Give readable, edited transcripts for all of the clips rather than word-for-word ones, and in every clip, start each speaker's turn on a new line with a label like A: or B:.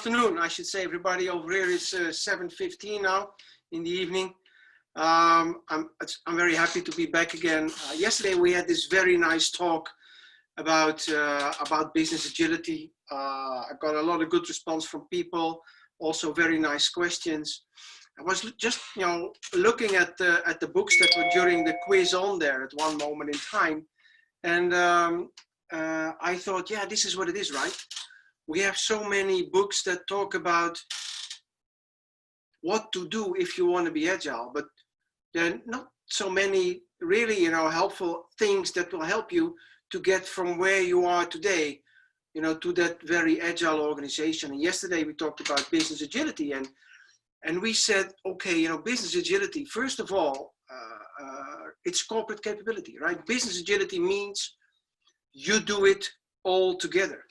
A: afternoon, I should say, everybody. Over here it's 7:15 now in the evening. I'm very happy to be back again. Yesterday we had this very nice talk about business agility. I got a lot of good response from people, also very nice questions. I was just, looking at the books that were during the quiz on there at one moment in time, and I thought, yeah, this is what it is, right? We have so many books that talk about what to do if you want to be agile, but there are not so many really, helpful things that will help you to get from where you are today, to that very agile organization. And yesterday we talked about business agility, and we said, okay, business agility, first of all, it's corporate capability, right? Business agility means you do it all together.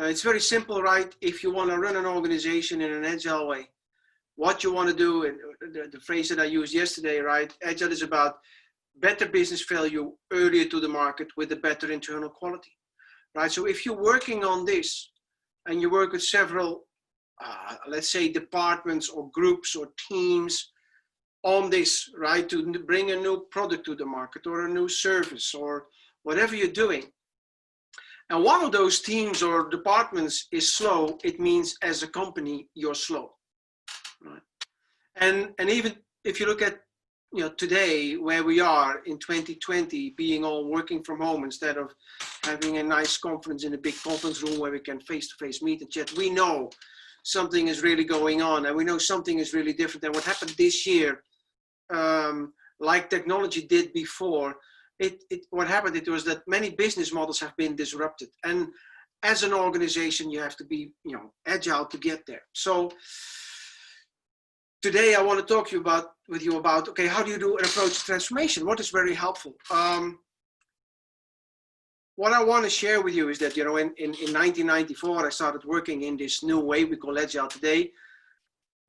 A: It's very simple, right? If you want to run an organization in an agile way, what you want to do, and the phrase that I used yesterday, right? Agile is about better business value earlier to the market with a better internal quality, right? So if you're working on this and you work with several, let's say, departments or groups or teams on this, right? To bring a new product to the market or a new service or whatever you're doing. And one of those teams or departments is slow, it means as a company, you're slow, right? And even if you look at, today where we are in 2020, being all working from home instead of having a nice conference in a big conference room where we can face-to-face meet and chat, we know something is really going on, and we know something is really different than what happened this year, like technology did before. What happened, it was that many business models have been disrupted, and as an organization you have to be agile to get there. So today I want to talk with you about okay, how do you do an approach to transformation? What is very helpful? What I want to share with you is that in 1994 I started working in this new way we call agile today.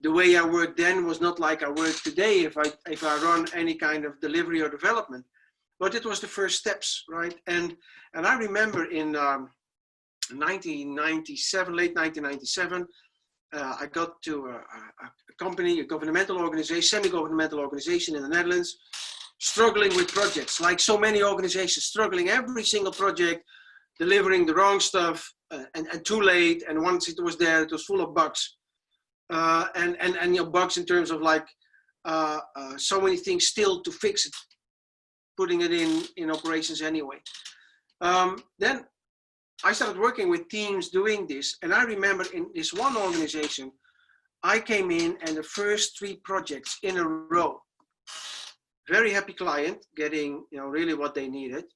A: The way I worked then was not like I work today if I run any kind of delivery or development. But it was the first steps, right? And I remember in 1997, late 1997, I got to a company, a governmental organization, semi-governmental organization in the Netherlands, struggling with projects, like so many organizations, struggling every single project, delivering the wrong stuff and too late. And once it was there, it was full of bugs. And bugs in terms of like so many things still to fix it, putting it in operations anyway. Then I started working with teams doing this. And I remember in this one organization, I came in and the first 3 projects in a row, very happy client, getting really what they needed,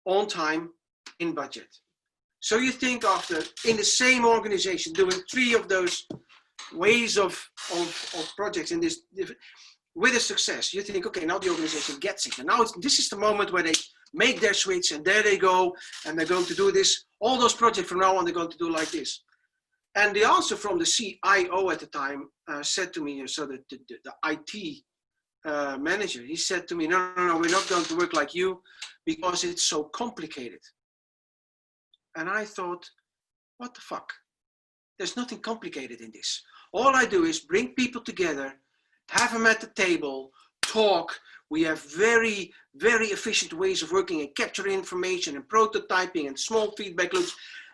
A: on time, in budget. So you think after, in the same organization, doing 3 of those ways of projects in this, with a success, you think, okay, now the organization gets it. And now this is the moment where they make their switch and there they go, and they're going to do this. All those projects from now on, they're going to do like this. And the answer from the CIO at the time said to me, so the IT manager, he said to me, no, we're not going to work like you because it's so complicated. And I thought, what the fuck? There's nothing complicated in this. All I do is bring people together, have them at the table, talk. We have very, very efficient ways of working and capturing information and prototyping and small feedback loops.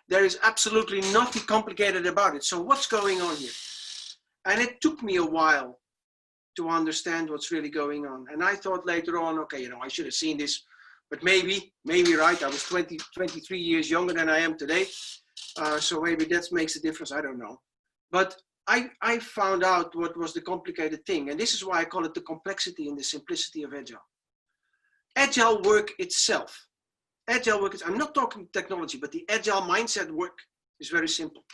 A: There is absolutely nothing complicated about it. So what's going on here? And it took me a while to understand what's really going on. And I thought later on, okay, I should have seen this, but maybe right. I was 23 years younger than I am today. So maybe that makes a difference. I don't know. But I found out what was the complicated thing. And this is why I call it the complexity and the simplicity of agile. Agile work itself. I'm not talking technology, but the agile mindset work is very simple.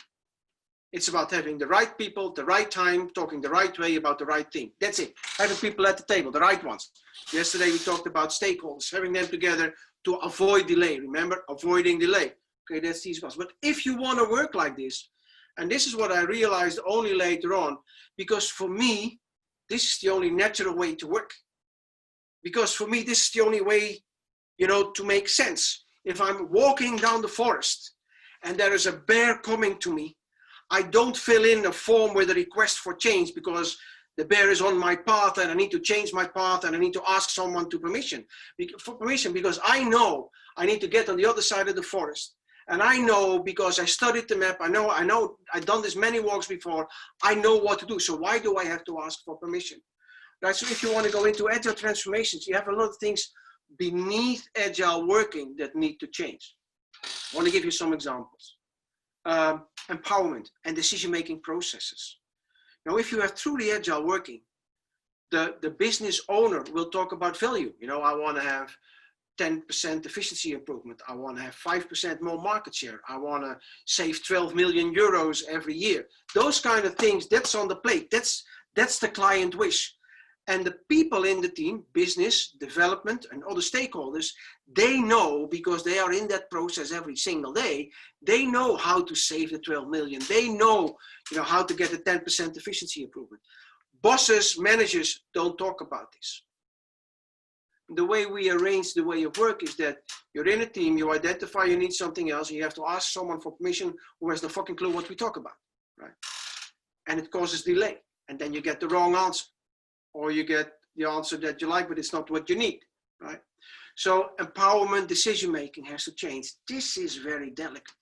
A: It's about having the right people, the right time, talking the right way about the right thing. That's it. Having people at the table, the right ones. Yesterday we talked about stakeholders, having them together to avoid delay. Remember, avoiding delay. Okay, that's these ones. But if you want to work like this, and this is what I realized only later on, because for me, this is the only natural way to work. Because for me, this is the only way, to make sense. If I'm walking down the forest and there is a bear coming to me, I don't fill in a form with a request for change because the bear is on my path and I need to change my path and I need to ask someone for permission because I know I need to get on the other side of the forest. And I know because I studied the map, I know I've done this many walks before, I know what to do. So why do I have to ask for permission? Right, so if you want to go into agile transformations, you have a lot of things beneath agile working that need to change. I want to give you some examples. Empowerment and decision-making processes. Now, if you have truly agile working, the business owner will talk about value. You know, I want to have 10% efficiency improvement. I want to have 5% more market share. I want to save 12 million euros every year. Those kind of things, that's on the plate. That's the client wish. And the people in the team, business, development, and other stakeholders, they know, because they are in that process every single day, they know how to save the 12 million. They know, how to get a 10% efficiency improvement. Bosses, managers don't talk about this. The way we arrange the way of work is that you're in a team, you identify you need something else, and you have to ask someone for permission who has no fucking clue what we talk about, right? And it causes delay. And then you get the wrong answer. Or you get the answer that you like, but it's not what you need, right? So empowerment, decision-making has to change. This is very delicate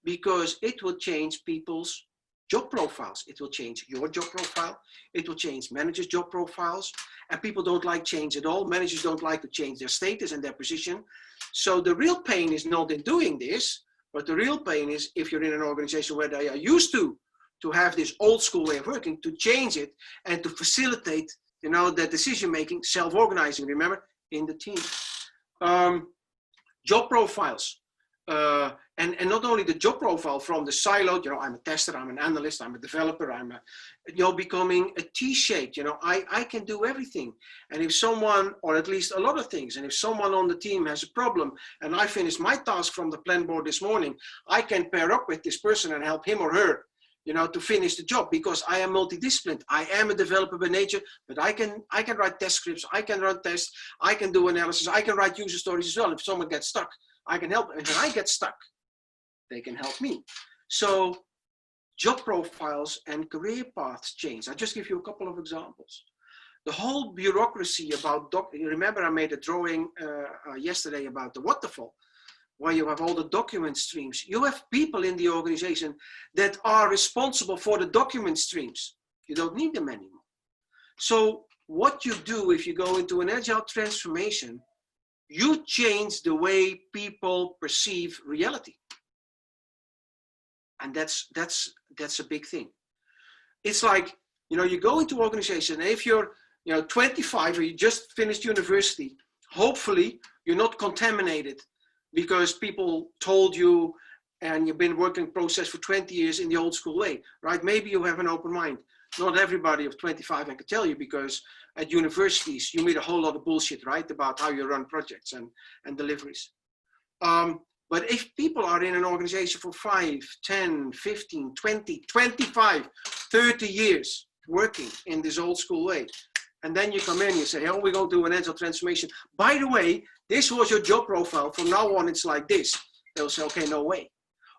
A: because it will change people's job profiles. It will change your job profile. It will change managers' job profiles. And people don't like change at all. Managers don't like to change their status and their position. So the real pain is not in doing this, but the real pain is if you're in an organization where they are used to have this old school way of working, to change it and to facilitate, that decision-making, self-organizing, remember, in the team. Job profiles. And not only the job profile from the siloed, I'm a tester, I'm an analyst, I'm a developer, I'm becoming a T-shaped, I can do everything. And if someone, or at least a lot of things, and if someone on the team has a problem and I finish my task from the plan board this morning, I can pair up with this person and help him or her to finish the job because I am multidisciplined. I am a developer by nature, but I can write test scripts, I can run tests, I can do analysis, I can write user stories as well. If someone gets stuck, I can help. And when I get stuck, they can help me. So job profiles and career paths change. I'll just give you a couple of examples. The whole bureaucracy about, you remember I made a drawing yesterday about the waterfall, where you have all the document streams. You have people in the organization that are responsible for the document streams. You don't need them anymore. So what you do if you go into an agile transformation, you change the way people perceive reality. And that's a big thing. It's like, you go into an organization, and if you're 25 or you just finished university, hopefully you're not contaminated because people told you and you've been working process for 20 years in the old school way, right? Maybe you have an open mind. Not everybody of 25 I can tell you, because at universities you meet a whole lot of bullshit, right? About how you run projects and deliveries. But if people are in an organization for 5, 10, 15, 20, 25, 30 years working in this old school way, and then you come in and you say, oh, we're going to do an agile transformation. By the way, this was your job profile. From now on, it's like this. They'll say, okay, no way.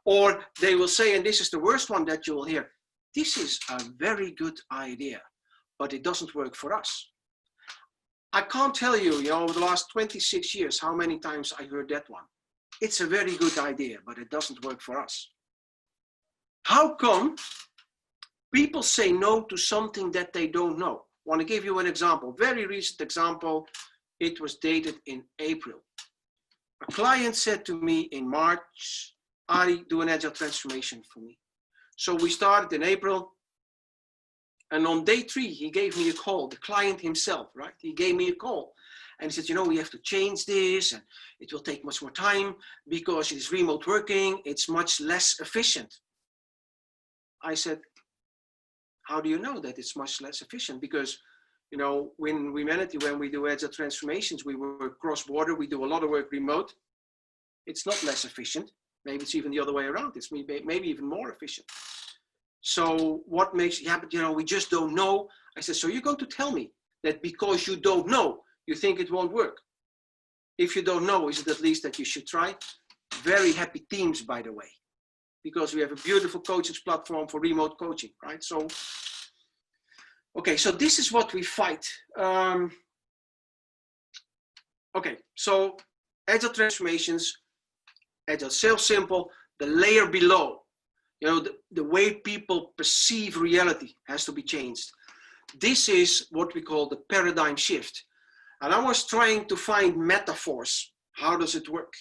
A: Or they will say, and this is the worst one that you will hear, this is a very good idea, but it doesn't work for us. I can't tell you, over the last 26 years, how many times I heard that one. It's a very good idea, but it doesn't work for us. How come people say no to something that they don't know? I want to give you an example, very recent example. It was dated in April. A client said to me in March, Arie, do an agile transformation for me. So we started in April. And on day 3, he gave me a call, the client himself, right? He gave me a call and he said, we have to change this and it will take much more time because it's remote working. It's much less efficient. I said, how do you know that it's much less efficient? Because, when we do agile transformations, we work cross-border, we do a lot of work remote. It's not less efficient. Maybe it's even the other way around. It's maybe even more efficient. So what makes it happen? We just don't know. I said, so you're going to tell me that because you don't know, you think it won't work? If you don't know, is it at least that you should try? Very happy teams, by the way. because we have a beautiful coaching platform for remote coaching, right? So, okay, so this is what we fight. Okay, so agile transformations, agile sales simple, the layer below, you know, the way people perceive reality has to be changed. This is what we call the paradigm shift. And I was trying to find metaphors. How does it work?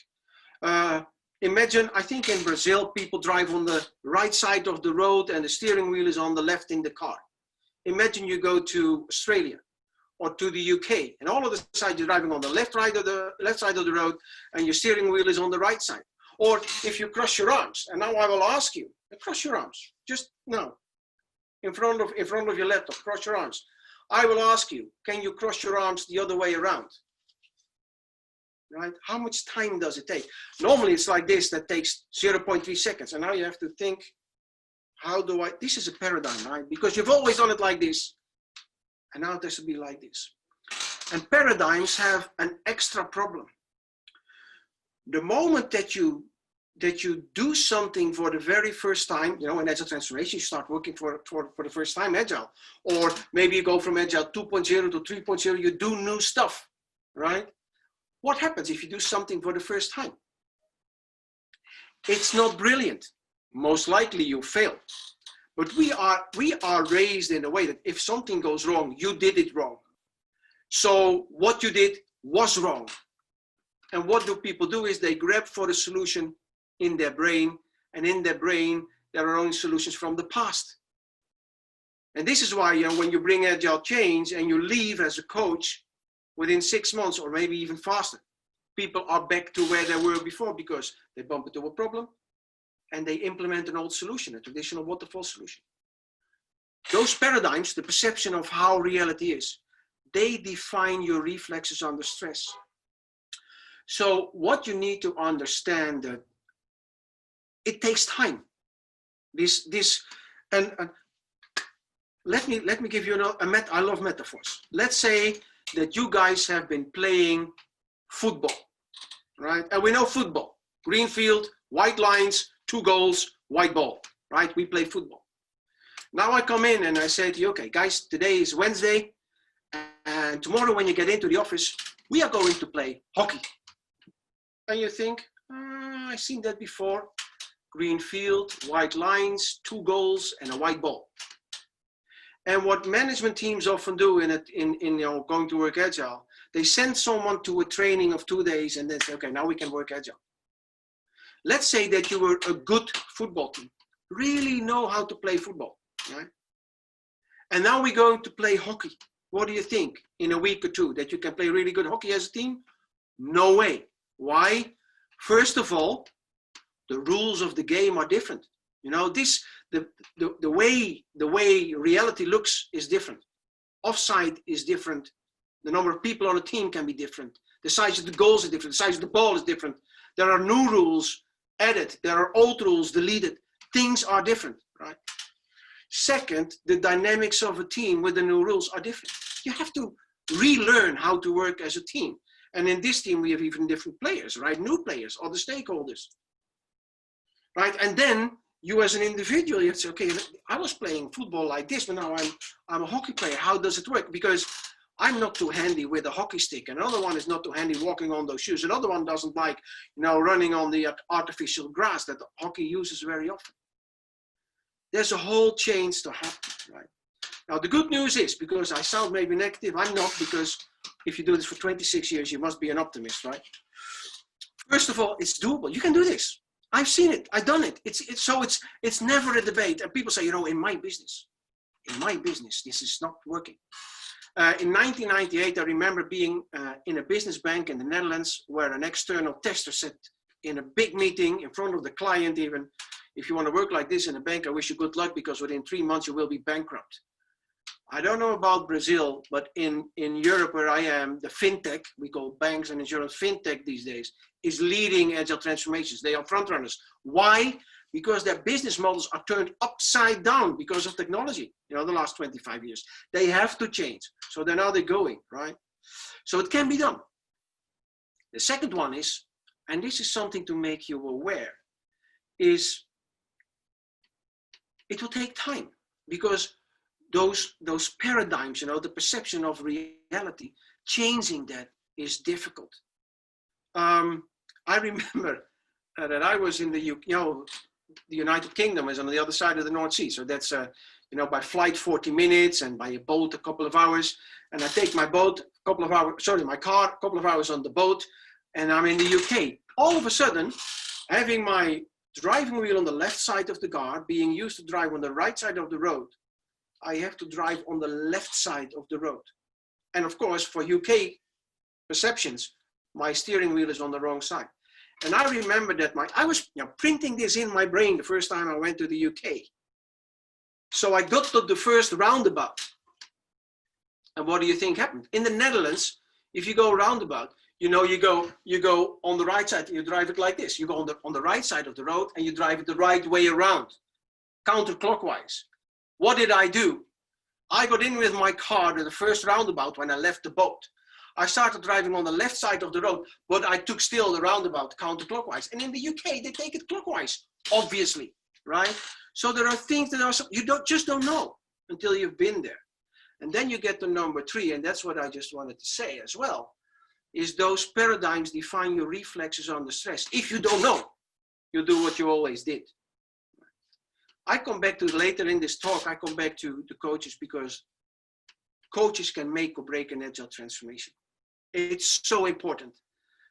A: Imagine, I think in Brazil, people drive on the right side of the road and the steering wheel is on the left in the car. Imagine you go to Australia or to the UK and all of the side you're driving on the left side of the road and your steering wheel is on the right side. Or if you cross your arms, and now I will ask you, cross your arms, just now, in front of your laptop, cross your arms. I will ask you, can you cross your arms the other way around? Right? How much time does it take? Normally it's like this, that takes 0.3 seconds. And now you have to think, how do I, this is a paradigm, right? Because you've always done it like this. And now it has to be like this. And paradigms have an extra problem. The moment that you do something for the very first time, you know, in Agile transformation, you start working for the first time Agile, or maybe you go from Agile 2.0 to 3.0, you do new stuff, right? What happens if you do something for the first time? It's not brilliant. Most likely you fail. But we are raised in a way that if something goes wrong, you did it wrong. So what you did was wrong. And what do people do is they grab for the solution in their brain, and in their brain, there are only solutions from the past. And this is why, you know, when you bring agile change and you leave as a coach within 6 months or maybe even faster, people are back to where they were before because they bump into a problem and they implement an old solution, a traditional waterfall solution. Those paradigms, the perception of how reality is, they define your reflexes under stress. So what you need to understand that it takes time. Let me give you I love metaphors. Let's say that you guys have been playing football, right? And we know football, green field, white lines, 2 goals, white ball, right? We play football. Now I come in and I say to you, okay, guys, today is Wednesday, and tomorrow when you get into the office, we are going to play hockey. And you think, I've seen that before. Green field, white lines, 2 goals, and a white ball. And what management teams often do in you know, going to work agile, they send someone to a training of 2 days and then say, okay, now we can work agile. Let's say that you were a good football team, really know how to play football, right? And now we're going to play hockey. What do you think in a week or 2 that you can play really good hockey as a team? No way. Why? First of all, the rules of the game are different. You know, the way reality looks is different. Offside is different. The number of people on a team can be different. The size of the goals is different. The size of the ball is different. There are new rules added. There are old rules deleted. Things are different, right? Second, the dynamics of a team with the new rules are different. You have to relearn how to work as a team. And in this team, we have even different players, right? New players, other stakeholders, right? And then you as an individual, you have to say, okay, I was playing football like this, but now I'm a hockey player. How does it work? Because I'm not too handy with a hockey stick. Another one is not too handy walking on those shoes. Another one doesn't like, you know, running on the artificial grass that hockey uses very often. There's a whole change to happen, right? Now, the good news is, because I sound maybe negative, I'm not, because if you do this for 26 years, you must be an optimist, right? First of all, it's doable. You can do this. I've seen it. I've done it. It's never a debate. And people say, you know, in my business, this is not working. In 1998, I remember being in a business bank in the Netherlands where an external tester said in a big meeting in front of the client even, if you want to work like this in a bank, I wish you good luck because within 3 months you will be bankrupt. I don't know about Brazil, but in Europe where I am, the fintech, we call banks and insurance fintech these days, is leading agile transformations. They are front runners. Why? Because their business models are turned upside down because of technology, you know, the last 25 years. They have to change. So now they're going, right? So it can be done. The second one is, and this is something to make you aware, is it will take time, because those paradigms, you know, the perception of reality, changing that is difficult. I remember that I was in the UK, you know, the United Kingdom is on the other side of the North Sea. So that's, you know, by flight 40 minutes and by a boat a couple of hours. And I take my boat, my car, a couple of hours on the boat, and I'm in the UK. All of a sudden, having my driving wheel on the left side of the car, being used to drive on the right side of the road, I have to drive on the left side of the road. And of course, for UK perceptions, my steering wheel is on the wrong side. And I remember that I was, you know, printing this in my brain the first time I went to the UK. So I got to the first roundabout. And what do you think happened? In the Netherlands, if you go roundabout, you know, you go on the right side, you drive it like this. You go on the right side of the road and you drive it the right way around, counterclockwise. What did I do? I got in with my car to the first roundabout when I left the boat. I started driving on the left side of the road, but I took still the roundabout counterclockwise. And in the UK, they take it clockwise, obviously, right? So there are things that you just don't know until you've been there. And then you get to number 3, and that's what I just wanted to say as well, is those paradigms define your reflexes under stress. If you don't know, you do what you always did. I come back to later in this talk, I come back to the coaches, because coaches can make or break an agile transformation. It's so important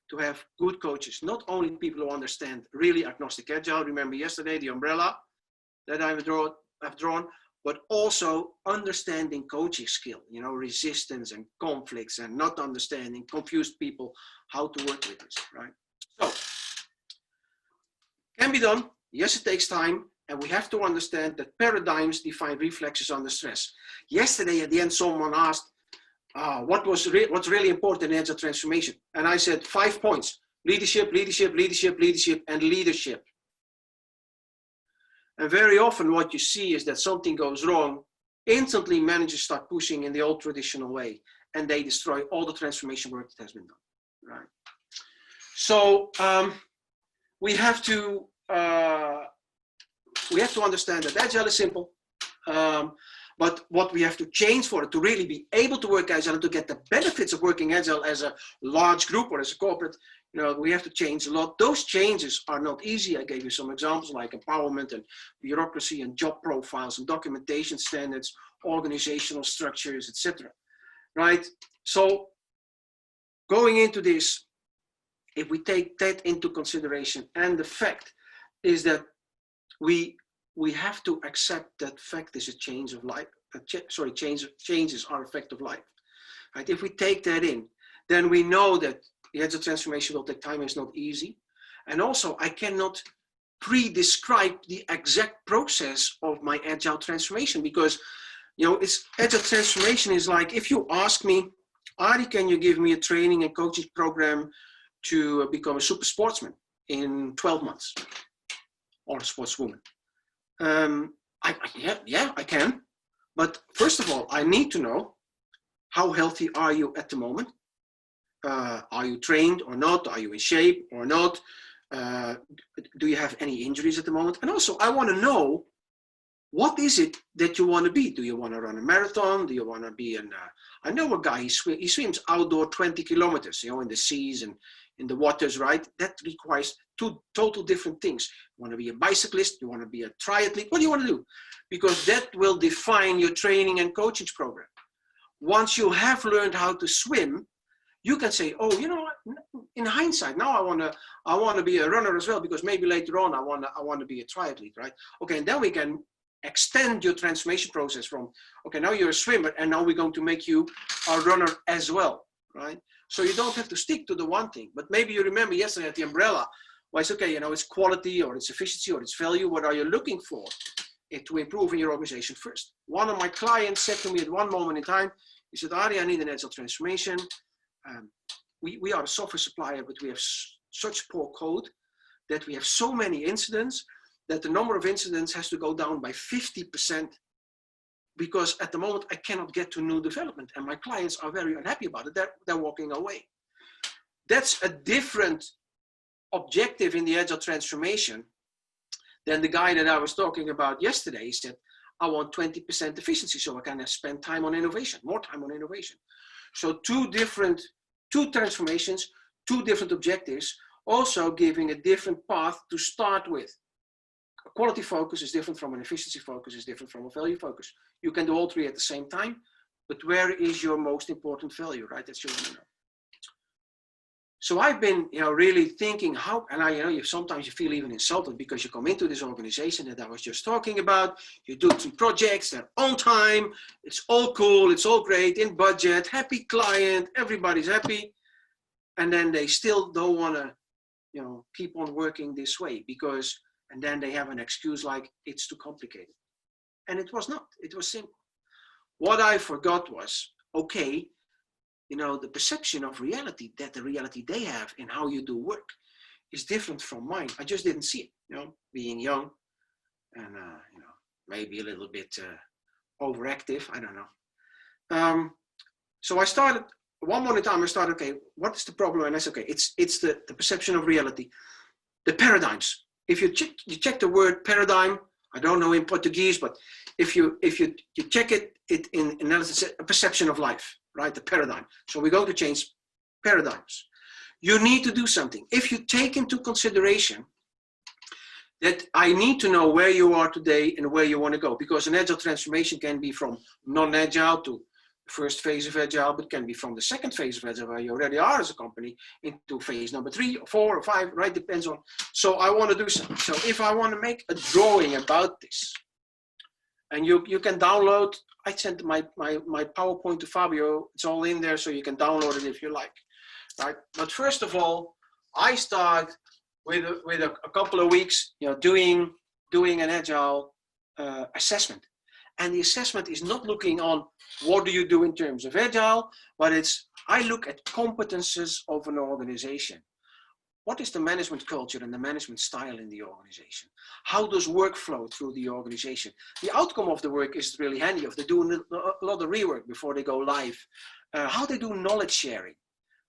A: to have good coaches, not only people who understand really agnostic agile. Remember yesterday, the umbrella that I've drawn, but also understanding coaching skill, you know, resistance and conflicts and not understanding, confused people, how to work with this, right? So, can be done. Yes, it takes time. And we have to understand that paradigms define reflexes under stress. Yesterday, at the end, someone asked, what's really important in agile transformation? And I said 5 points: leadership, leadership, leadership, leadership, and leadership. And very often what you see is that something goes wrong, instantly managers start pushing in the old traditional way, and they destroy all the transformation work that has been done, right? So we have to understand that agile is simple, but what we have to change for it to really be able to work agile and to get the benefits of working agile as a large group or as a corporate, you know, we have to change a lot. Those changes are not easy. I gave you some examples like empowerment and bureaucracy and job profiles and documentation standards, organizational structures, etc. Right? So going into this, if we take that into consideration, and the fact is that we have to accept that fact is a change of life. Changes are a fact of life. Right? If we take that in, then we know that the agile transformation will take time. It's not easy, and also I cannot pre-describe the exact process of my agile transformation, because, you know, agile transformation is like if you ask me, Arie, can you give me a training and coaching program to become a super sportsman in 12 months, or a sportswoman? Yeah, I can. But first of all, I need to know, how healthy are you at the moment? Are you trained or not? Are you in shape or not? Do you have any injuries at the moment? And also, I want to know, what is it that you want to be? Do you want to run a marathon? Do you want to be I know a guy, he swims outdoor 20 kilometers, you know, in the seas and in the waters, right? That requires 2 total different things. You want to be a bicyclist? You want to be a triathlete? What do you want to do? Because that will define your training and coaching program. Once you have learned how to swim, you can say, oh, you know what? In hindsight, now I want to be a runner as well, because maybe later on I want to be a triathlete, right? Okay, and then we can extend your transformation process from, okay, now you're a swimmer, and now we're going to make you a runner as well, right? So you don't have to stick to the one thing. But maybe you remember yesterday at the umbrella, well, it's okay, you know, it's quality or it's efficiency or it's value. What are you looking for to improve in your organization first? One of my clients said to me at one moment in time, he said, Arie, I need an agile transformation. We are a software supplier, but we have such poor code that we have so many incidents that the number of incidents has to go down by 50%, because at the moment I cannot get to new development, and my clients are very unhappy about it. They're walking away. That's a different objective in the agile transformation Then the guy that I was talking about yesterday said, I want 20% efficiency so I can spend time on innovation, more time on innovation. So two transformations, two different objectives, also giving a different path to start with. A quality focus is different from an efficiency focus, is different from a value focus. You can do all three at the same time, but where is your most important value, right? That's your winner. So I've been, really thinking how, and sometimes you feel even insulted because you come into this organization that I was just talking about, you do some projects, they're on time, it's all cool, it's all great, in budget, happy client, everybody's happy. And then they still don't want to, keep on working this way and then they have an excuse like, it's too complicated. And it was not, it was simple. What I forgot was, okay, the perception of reality, that the reality they have in how you do work is different from mine. I just didn't see it, being young and, maybe a little bit overactive, I don't know. So I started, one more time I started, okay, what is the problem? And I said, okay, it's the perception of reality, the paradigms. If you check the word paradigm, I don't know in Portuguese, but if you check it in analysis, a perception of life, right? The paradigm. So we're going to change paradigms. You need to do something. If you take into consideration that I need to know where you are today and where you want to go, because an agile transformation can be from non-agile to the first phase of agile, but can be from the second phase of agile where you already are as a company into phase number 3 or 4 or 5, right? Depends on. So I want to do something. So if I want to make a drawing about this, and you can download, I sent my PowerPoint to Fabio, it's all in there, so you can download it if you like, right? But first of all, I start with a couple of weeks, doing an agile assessment. And the assessment is not looking on what do you do in terms of agile, but I look at competences of an organization. What is the management culture and the management style in the organization? How does work flow through the organization? The outcome of the work is really handy. If they do a lot of rework before they go live, how they do knowledge sharing,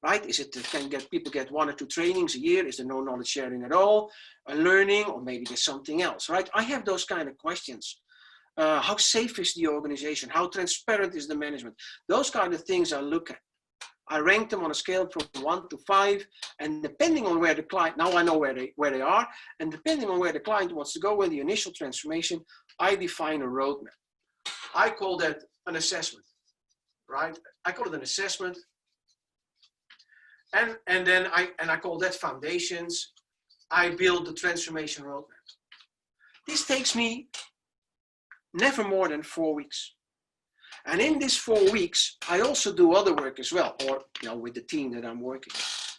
A: right? Is it can people get 1 or 2 trainings a year? Is there no knowledge sharing at all? Learning, or maybe there's something else, right? I have those kind of questions. How safe is the organization? How transparent is the management? Those kind of things I look at. I rank them on a scale from 1 to 5, and depending on where the client, now I know where they are, and depending on where the client wants to go in the initial transformation, I define a roadmap. I call that an assessment, right? I call it an assessment, and then I call that foundations. I build the transformation roadmap. This takes me never more than 4 weeks. And in these 4 weeks, I also do other work as well, or with the team that I'm working with.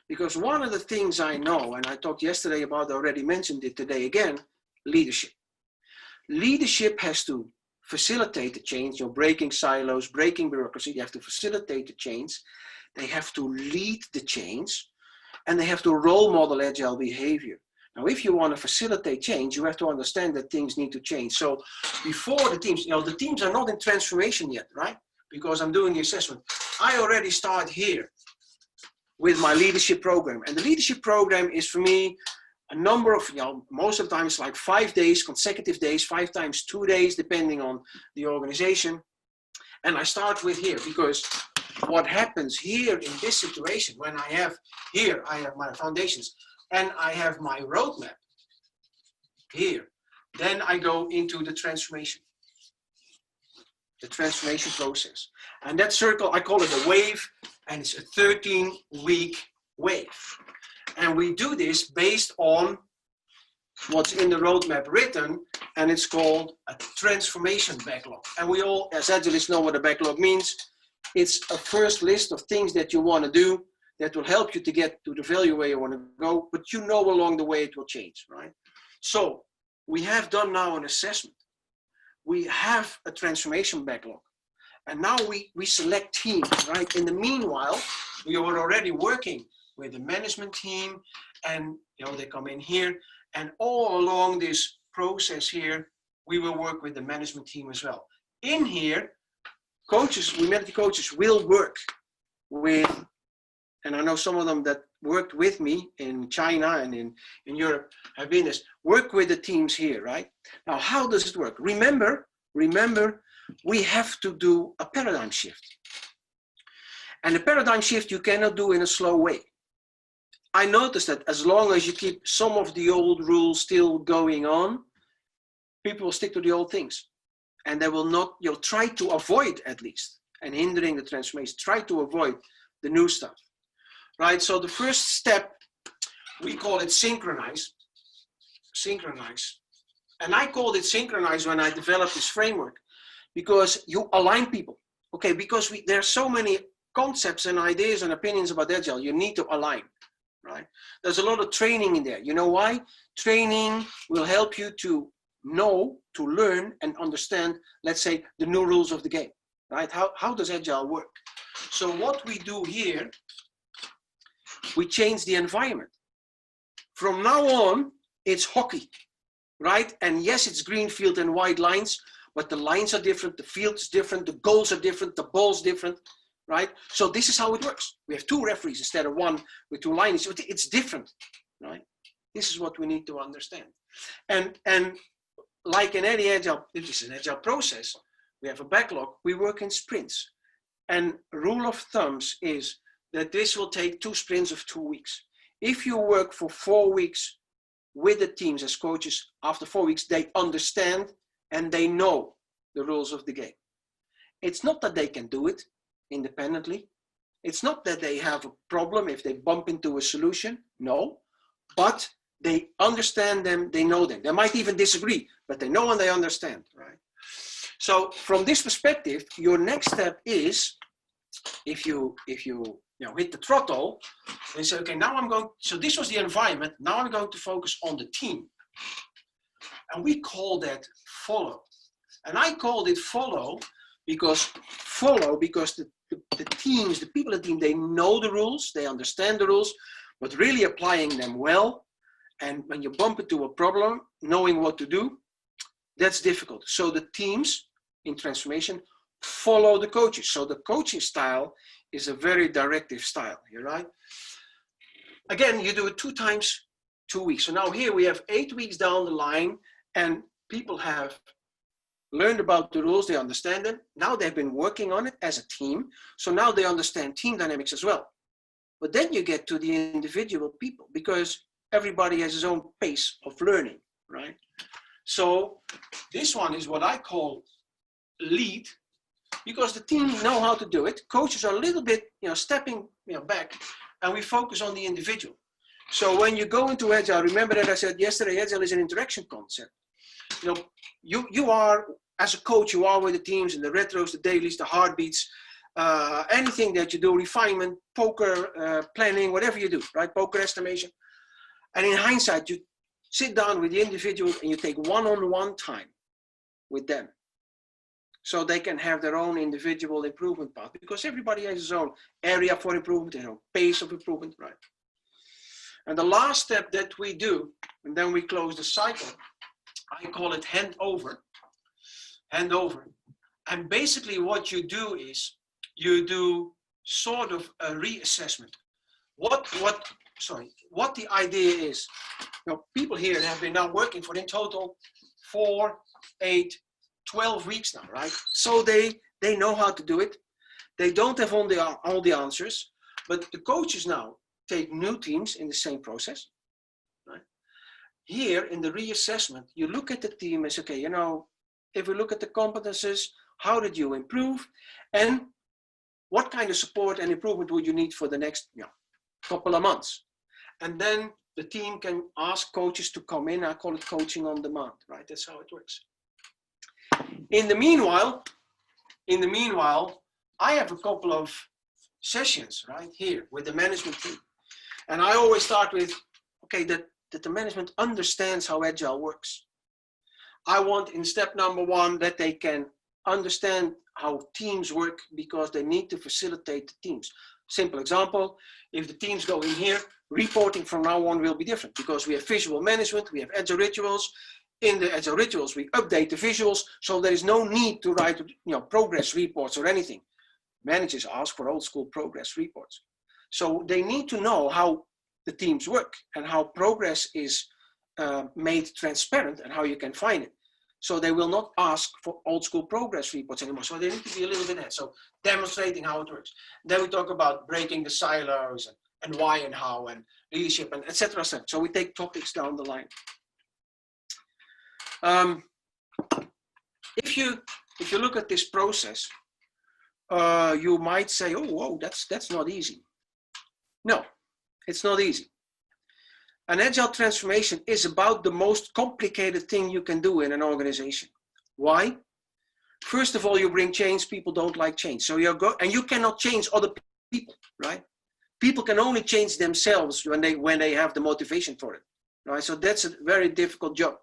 A: Because one of the things I know, and I talked yesterday about, I already mentioned it today again, leadership. Leadership has to facilitate the change, breaking silos, breaking bureaucracy. They have to facilitate the change. They have to lead the change, and they have to role model agile behavior. Now, if you want to facilitate change, you have to understand that things need to change. So before the teams, the teams are not in transformation yet, right? Because I'm doing the assessment. I already start here with my leadership program. And the leadership program is for me a number of, most of the time it's like 5 days, consecutive days, 5 times 2 days, depending on the organization. And I start with here, because what happens here in this situation, when I have my foundations, and I have my roadmap here, then I go into the transformation process. And that circle, I call it a wave, and it's a 13-week wave. And we do this based on what's in the roadmap written, and it's called a transformation backlog. And we all, as Agilists, know what a backlog means. It's a first list of things that you want to do that will help you to get to the value where you want to go, but along the way it will change, right? So we have done now an assessment. We have a transformation backlog. And now we select teams, right? In the meanwhile, we are already working with the management team, and they come in here, and all along this process here, we will work with the management team as well. In here, coaches, humanity coaches will work with and I know some of them that worked with me in China and in Europe have been this, work with the teams here, right? Now, how does it work? Remember, we have to do a paradigm shift. And the paradigm shift you cannot do in a slow way. I noticed that as long as you keep some of the old rules still going on, people will stick to the old things. And they will not, you'll try to avoid at least, and hindering the transformation, try to avoid the new stuff, right? So the first step, we call it synchronize. And I called it synchronize when I developed this framework, because you align people, okay? Because there are so many concepts and ideas and opinions about Agile, you need to align, right? There's a lot of training in there. You know why? Training will help you to know, to learn and understand, let's say, the new rules of the game, right? How does Agile work? So what we do here, we change the environment. From now on, it's hockey, right? And yes, it's green field and white lines, but the lines are different, the field is different, the goals are different, the ball's different, right? So this is how it works. We have 2 referees instead of 1 with 2 lines. It's different, right? This is what we need to understand. And like in any Agile, if it's an Agile process, we have a backlog, we work in sprints. And rule of thumbs is that this will take 2 sprints of 2 weeks. If you work for 4 weeks with the teams as coaches, after 4 weeks, they understand and they know the rules of the game. It's not that they can do it independently. It's not that they have a problem if they bump into a solution, no, but they understand them, they know them. They might even disagree, but they know and they understand, right? So from this perspective, your next step is, if you hit the throttle and say, okay, now I'm going, so this was the environment, now I'm going to focus on the team. And we call that follow. And I called it follow because the teams, the people in the team, they know the rules, they understand the rules, but really applying them well. And when you bump into a problem, knowing what to do, that's difficult. So the teams in transformation follow the coaches. So the coaching style is a very directive style, you're right? Again, you do it 2 times 2 weeks. So now here we have 8 weeks down the line and people have learned about the rules, they understand them. Now they've been working on it as a team. So now they understand team dynamics as well. But then you get to the individual people because everybody has his own pace of learning, right? So this one is what I call lead, because the team know how to do it. Coaches are a little bit, stepping, back, and we focus on the individual. So when you go into Agile, remember that I said yesterday, Agile is an interaction concept. You are, as a coach, you are with the teams in the retros, the dailies, the heartbeats, anything that you do, refinement, poker, planning, whatever you do, right? Poker estimation. And in hindsight, you sit down with the individual and you take one-on-one time with them. So they can have their own individual improvement path, because everybody has his own area for improvement, their own pace of improvement, right? And the last step that we do, and then we close the cycle, I call it handover. Handover. And basically what you do is you do sort of a reassessment. What the idea is, people here have been now working for in total 4, 8, 12 weeks now, right? So they know how to do it. They don't have all the answers, but the coaches now take new teams in the same process, right? Here in the reassessment, you look at the team and say, okay, if we look at the competences, how did you improve? And what kind of support and improvement would you need for the next couple of months? And then the team can ask coaches to come in. I call it coaching on demand, right? That's how it works. In the meanwhile, I have a couple of sessions right here with the management team. And I always start with, okay, that the management understands how Agile works. I want in step number 1 that they can understand how teams work, because they need to facilitate the teams. Simple example, if the teams go in here, reporting from now on will be different, because we have visual management, we have Agile rituals. In the Agile rituals, we update the visuals, so there is no need to write progress reports or anything. Managers ask for old school progress reports. So they need to know how the teams work and how progress is made transparent and how you can find it. So they will not ask for old school progress reports anymore. So they need to be a little bit ahead. So demonstrating how it works. Then we talk about breaking the silos and why and how and leadership and etc. So we take topics down the line. If you look at this process, you might say, oh, whoa, that's not easy. No, it's not easy. An agile transformation is about the most complicated thing you can do in an organization. Why? First of all, you bring change. People don't like change. So and you cannot change other people, right? People can only change themselves when they have the motivation for it, right? So that's a very difficult job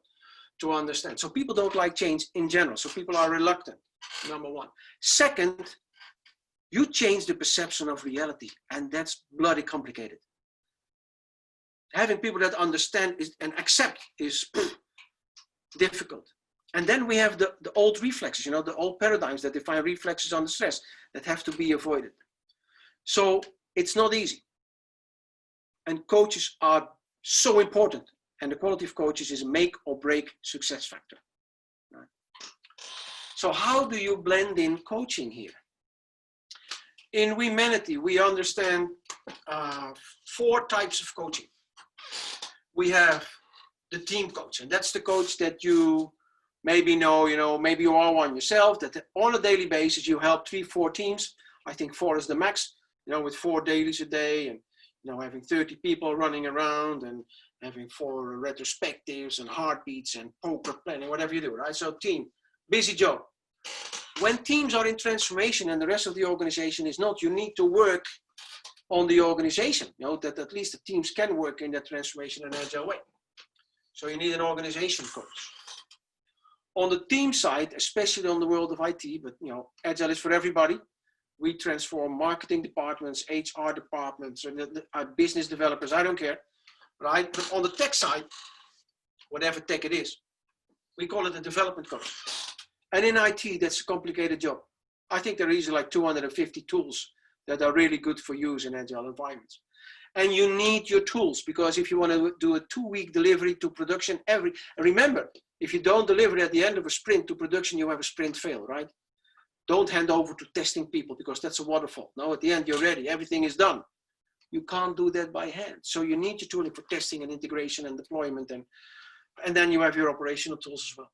A: to understand. So people don't like change in general. So people are reluctant, number one. Second, you change the perception of reality, and that's bloody complicated. Having people that understand and accept is difficult. And then we have the old reflexes, you know, the old paradigms that define reflexes under stress that have to be avoided. So it's not easy. And coaches are so important. And the quality of coaches is a make or break success factor. Right? So how do you blend in coaching here? In Womenity, we understand 4 types of coaching. We have the team coach, and that's the coach that you maybe know, you know, maybe you are one yourself, that on a daily basis you help 3-4 teams. I think 4 is the max, you know, with 4 dailies a day, and you know, having 30 people running around and having 4 retrospectives and heartbeats and poker planning, whatever you do, right? So team, busy job. When teams are in transformation and the rest of the organization is not, you need to work on the organization, you know, that at least the teams can work in that transformation in an agile way. So you need an organization coach. On the team side, especially on the world of IT, but you know, agile is for everybody. We transform marketing departments, HR departments, or business developers, I don't care, right? But on the tech side, whatever tech it is, we call it a development coach. And in IT, that's a complicated job. I think there are easily like 250 tools that are really good for use in agile environments. And you need your tools, because if you want to do a 2-week delivery to production, remember, if you don't deliver at the end of a sprint to production, you have a sprint fail, right? Don't hand over to testing people, because that's a waterfall. No, at the end, you're ready. Everything is done. You can't do that by hand. So you need your tooling for testing and integration and deployment. And then you have your operational tools as well.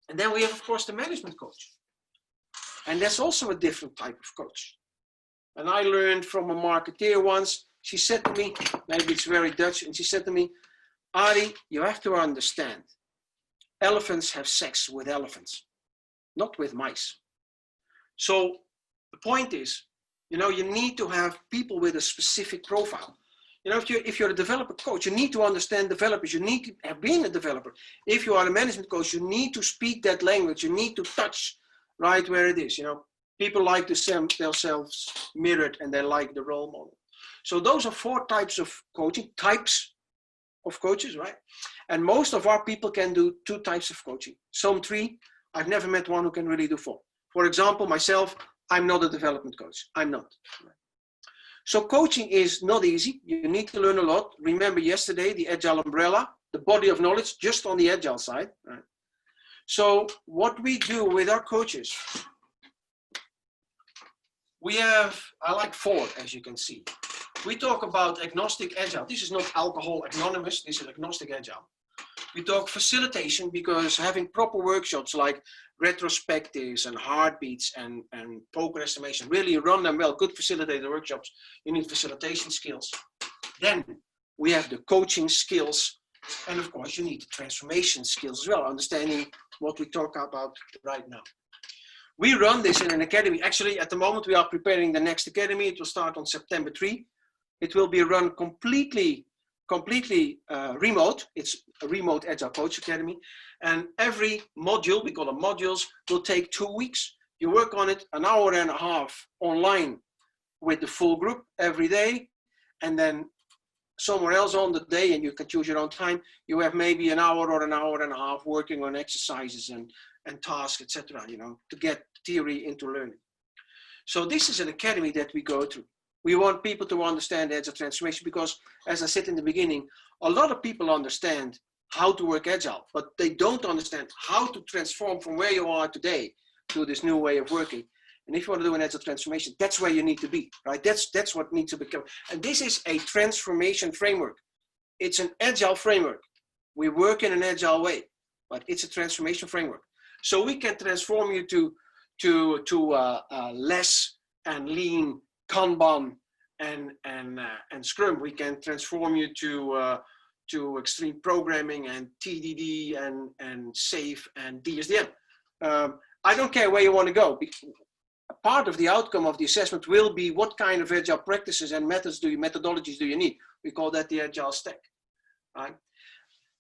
A: And then we have, of course, the management coach. And that's also a different type of coach. And I learned from a marketeer once, she said to me, maybe it's very Dutch, and she said to me, Arie, you have to understand, elephants have sex with elephants, not with mice. So the point is, you know, you need to have people with a specific profile. You know, if you're a developer coach, you need to understand developers. You need to have been a developer. If you are a management coach, you need to speak that language. You need to touch right where it is. You know, people like to see themselves mirrored, and they like the role model. So those are 4 types of coaching, types of coaches, right? And most of our people can do 2 types of coaching. Some 3. I've never met one who can really do 4. For example, myself, I'm not a development coach. I'm not. So coaching is not easy. You need to learn a lot. Remember yesterday, the Agile umbrella, the body of knowledge just on the Agile side. Right? So what we do with our coaches, we have, I like 4, as you can see. We talk about agnostic Agile. This is not alcohol anonymous. This is agnostic Agile. We talk facilitation, because having proper workshops like retrospectives and heartbeats and poker estimation, really run them well, good facilitator workshops, you need facilitation skills. Then we have the coaching skills, and of course you need the transformation skills as well, understanding what we talk about right now. We run this in an academy. Actually, at the moment we are preparing the next academy. It will start on September 3. It will be run completely remote. It's a remote Agile Coach Academy. And every module, we call them modules, will take 2 weeks. You work on it an hour and a half online with the full group every day. And then somewhere else on the day, and you can choose your own time, you have maybe an hour or an hour and a half working on exercises and tasks, etc., you know, to get theory into learning. So this is an academy that we go through. We want people to understand Agile transformation because, as I said in the beginning, a lot of people understand how to work Agile, but they don't understand how to transform from where you are today to this new way of working. And if you want to do an Agile transformation, that's where you need to be, right? That's what needs to become. And this is a transformation framework. It's an Agile framework. We work in an Agile way, but it's a transformation framework. So we can transform you to less and lean Kanban and Scrum. We can transform you to extreme programming and TDD and SAFe and DSDM. I don't care where you want to go. Part of the outcome of the assessment will be what kind of Agile practices and methodologies do you need. We call that the Agile stack, right?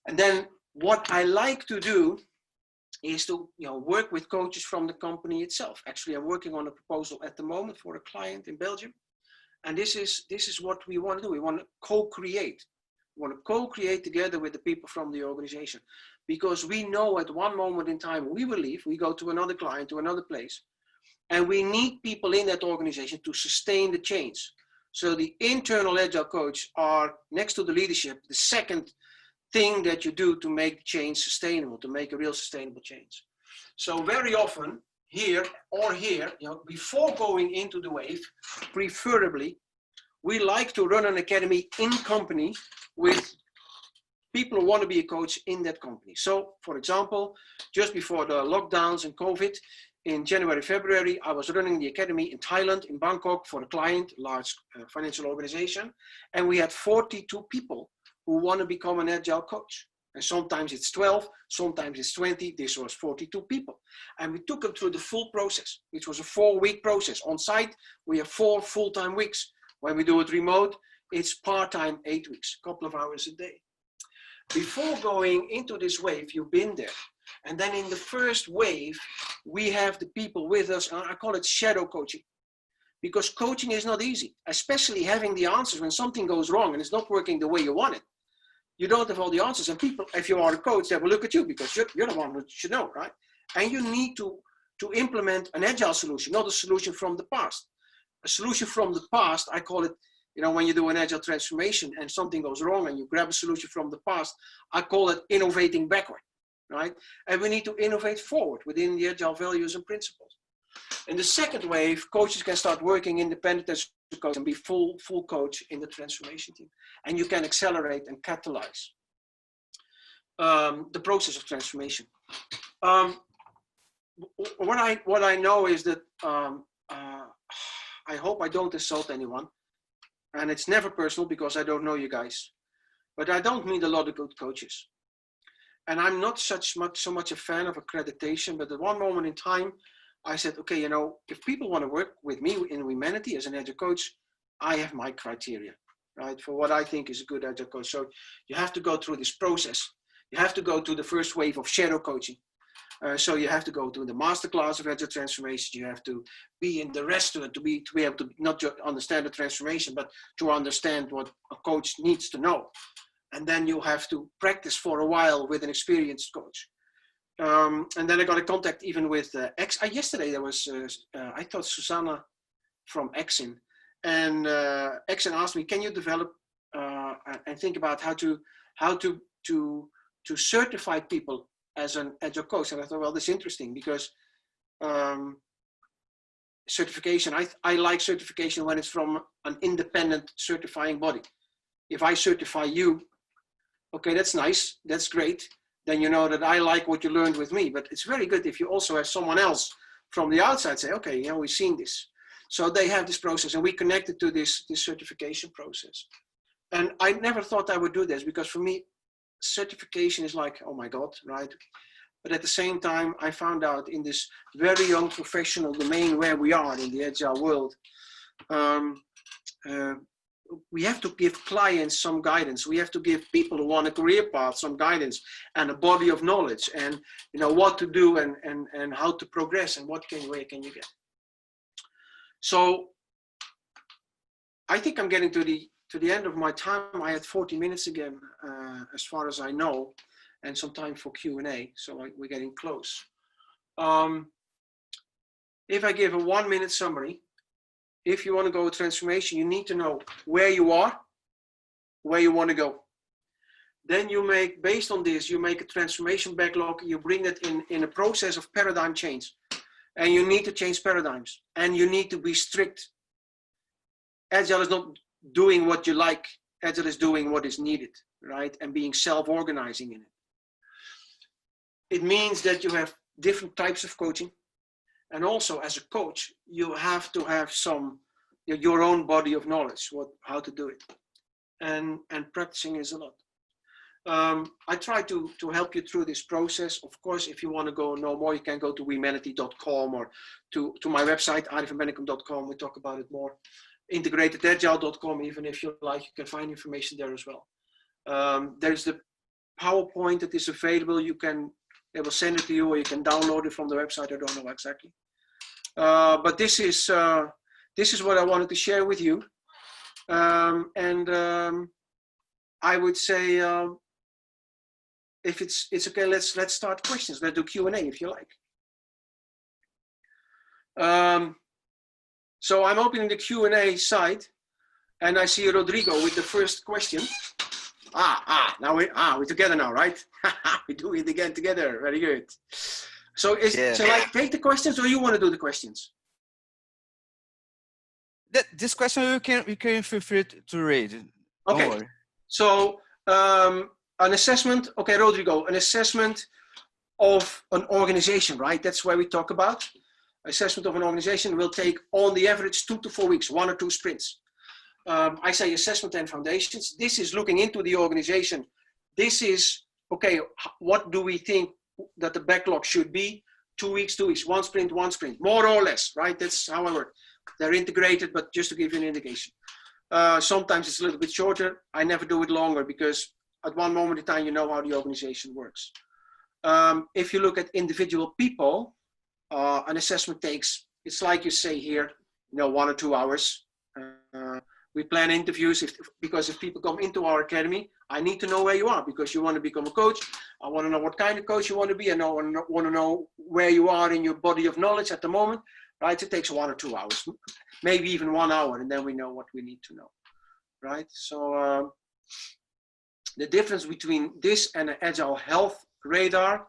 A: And then what I like to do is to work with coaches from the company itself. Actually, I'm working on a proposal at the moment for a client in Belgium. And this is what we want to do. We want to co-create. We want to co-create together with the people from the organization. Because we know at one moment in time, we will leave, we go to another client, to another place. And we need people in that organization to sustain the change. So the internal Agile coach are, next to the leadership, the second thing that you do to make change sustainable, to make a real sustainable change. So very often, here, before going into the wave, preferably, we like to run an academy in company with people who want to be a coach in that company. So, for example, just before the lockdowns and COVID, in January, February, I was running the academy in Thailand, in Bangkok, for a client, large financial organization. And we had 42 people who want to become an Agile coach. And sometimes it's 12, sometimes it's 20. This was 42 people. And we took them through the full process, which was a 4-week process. On site, we have 4 full-time weeks. When we do it remote, it's part-time 8 weeks, a couple of hours a day. Before going into this wave, you've been there. And then in the first wave, we have the people with us, and I call it shadow coaching. Because coaching is not easy, especially having the answers when something goes wrong and it's not working the way you want it. You don't have all the answers, and people, if you are a coach, they will look at you because you're the one who should know, right? And you need to implement an Agile solution, not a solution from the past. A solution from the past, I call it, when you do an Agile transformation and something goes wrong and you grab a solution from the past, I call it innovating backward, right? And we need to innovate forward within the Agile values and principles. In the second wave, coaches can start working independent as a coach and be full coach in the transformation team. And you can accelerate and catalyze the process of transformation. What I know is that I hope I don't insult anyone. And it's never personal because I don't know you guys. But I don't meet a lot of good coaches. And I'm not so much a fan of accreditation, but at one moment in time, I said, okay, if people want to work with me in Humanity as an Agile coach, I have my criteria, right? For what I think is a good Agile coach. So you have to go through this process. You have to go to the first wave of shadow coaching. So you have to go to the masterclass of Agile transformation. You have to be in the restaurant to be able to not just understand the transformation, but to understand what a coach needs to know. And then you have to practice for a while with an experienced coach. And then I got a contact even with yesterday there was, I thought Susanna from Exin. And Exin asked me, can you develop and think about how to certify people as an Agile coach? And I thought, well, this is interesting because certification, I like certification when it's from an independent certifying body. If I certify you, okay, that's nice, that's great. Then you know that I like what you learned with me. But it's very good if you also have someone else from the outside say, okay, we've seen this. So they have this process and we connected to this certification process. And I never thought I would do this because for me, certification is like, oh my God, right? But at the same time, I found out in this very young professional domain where we are in the Agile world, we have to give clients some guidance. We have to give people who want a career path some guidance and a body of knowledge and what to do and how to progress and where can you get. So I think I'm getting to the end of my time. I had 40 minutes again, as far as I know, and some time for Q&A. So we're getting close. If I give a 1-minute summary, if you want to go with transformation, you need to know where you are, where you want to go. Then you make, based on this, you make a transformation backlog, you bring it in a process of paradigm change. And you need to change paradigms, and you need to be strict. Agile is not doing what you like. Agile is doing what is needed, right? And being self-organizing in it. It means that you have different types of coaching. And also as a coach, you have to have your own body of knowledge, how to do it. And practicing is a lot. I try to help you through this process. Of course, if you want to go know more, you can go to wemanity.com or to my website, arievanbennekum.com. We talk about it more. Integratedagile.com, even if you like, you can find information there as well. There's the PowerPoint that is available. They will send it to you, or you can download it from the website. I don't know exactly. But this is what I wanted to share with you. I would say, if it's okay, let's start questions. Let's do Q&A if you like. So I'm opening the Q&A side, and I see Rodrigo with the first question. Now we're together now, right? We do it again together. Very good. So shall I take the questions, or you want to do the questions?
B: This question you can feel free to read.
A: Okay.
B: Don't worry.
A: So an assessment, okay, Rodrigo, an assessment of an organization, right? That's where we talk about. Assessment of an organization will take on the average 2 to 4 weeks, 1 or 2 sprints. I say assessment and foundations. This is looking into the organization. This is, okay, what do we think that the backlog should be? 2 weeks, 2 weeks, 1 sprint, 1 sprint, more or less, right? That's how I work. They're integrated, but just to give you an indication. Sometimes it's a little bit shorter. I never do it longer, because at one moment in time, you know how the organization works. If you look at individual people, an assessment takes, it's like you say here, 1 or 2 hours. We plan interviews because if people come into our academy, I need to know where you are, because you want to become a coach. I want to know what kind of coach you want to be. I want to know where you are in your body of knowledge at the moment, right? It takes 1 or 2 hours, maybe even 1 hour, and then we know what we need to know, right? So the difference between this and an Agile Health Radar,